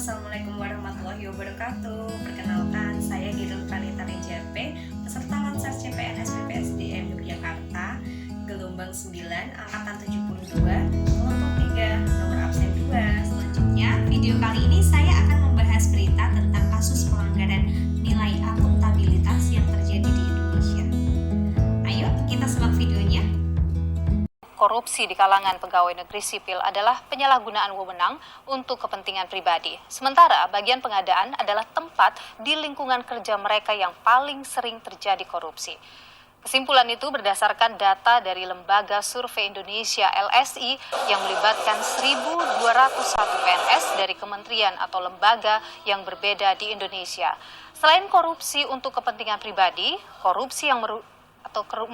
Assalamualaikum warahmatullahi wabarakatuh. Perkenalkan, saya Gidul Pranita Rejape, peserta Lansar CPNS BPSDM Yogyakarta, gelombang 9, angkatan 72, kelompok 3, nomor absen 2. Selanjutnya, video kali ini saya akan membahas berita tentang kasus pelanggaran nilai akuntabilitas yang terjadi di Indonesia. Ayo, kita simak videonya. Korupsi di kalangan pegawai negeri sipil adalah penyalahgunaan wewenang untuk kepentingan pribadi. Sementara bagian pengadaan adalah tempat di lingkungan kerja mereka yang paling sering terjadi korupsi. Kesimpulan itu berdasarkan data dari Lembaga Survei Indonesia LSI yang melibatkan 1.201 PNS dari kementerian atau lembaga yang berbeda di Indonesia. Selain korupsi untuk kepentingan pribadi, korupsi yang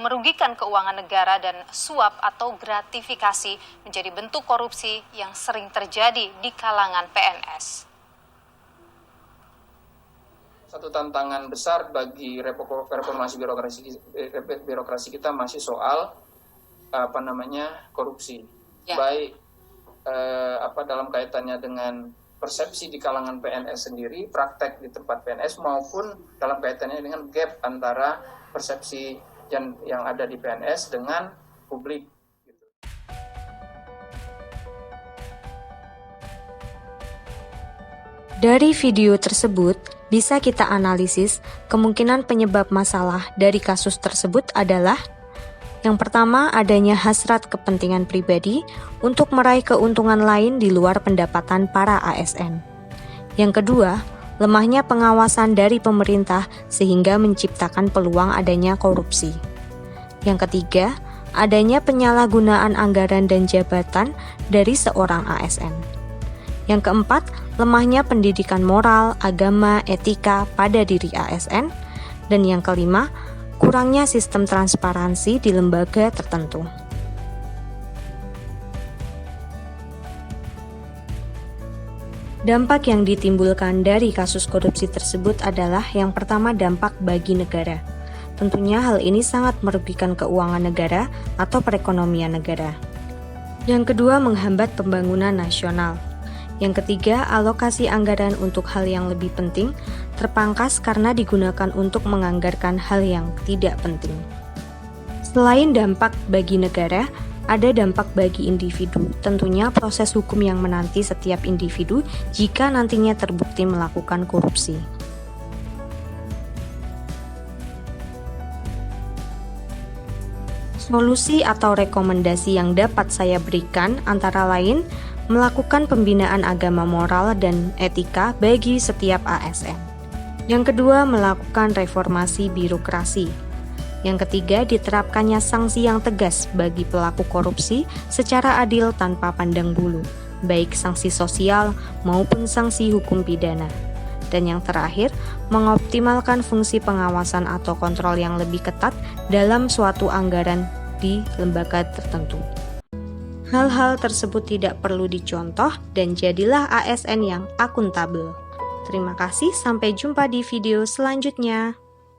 merugikan keuangan negara dan suap atau gratifikasi menjadi bentuk korupsi yang sering terjadi di kalangan PNS. Satu tantangan besar bagi reformasi birokrasi kita masih soal korupsi. Ya. Baik dalam kaitannya dengan persepsi di kalangan PNS sendiri, praktek di tempat PNS, maupun dalam kaitannya dengan gap antara persepsi yang ada di PNS dengan publik. Dari video tersebut, bisa kita analisis kemungkinan penyebab masalah dari kasus tersebut adalah: yang pertama, adanya hasrat kepentingan pribadi untuk meraih keuntungan lain di luar pendapatan para ASN. Yang kedua, lemahnya pengawasan dari pemerintah sehingga menciptakan peluang adanya korupsi. Yang ketiga, adanya penyalahgunaan anggaran dan jabatan dari seorang ASN. Yang keempat, lemahnya pendidikan moral, agama, etika pada diri ASN. Dan yang kelima, kurangnya sistem transparansi di lembaga tertentu. Dampak yang ditimbulkan dari kasus korupsi tersebut adalah yang pertama, dampak bagi negara. Tentunya hal ini sangat merugikan keuangan negara atau perekonomian negara. Yang kedua, menghambat pembangunan nasional. Yang ketiga, alokasi anggaran untuk hal yang lebih penting terpangkas karena digunakan untuk menganggarkan hal yang tidak penting. Selain dampak bagi negara, ada dampak bagi individu, tentunya proses hukum yang menanti setiap individu jika nantinya terbukti melakukan korupsi. Solusi atau rekomendasi yang dapat saya berikan antara lain melakukan pembinaan agama moral dan etika bagi setiap ASN. Yang kedua, melakukan reformasi birokrasi. Yang ketiga, diterapkannya sanksi yang tegas bagi pelaku korupsi secara adil tanpa pandang bulu, baik sanksi sosial maupun sanksi hukum pidana. Dan yang terakhir, mengoptimalkan fungsi pengawasan atau kontrol yang lebih ketat dalam suatu anggaran di lembaga tertentu. Hal-hal tersebut tidak perlu dicontoh dan jadilah ASN yang akuntabel. Terima kasih, sampai jumpa di video selanjutnya.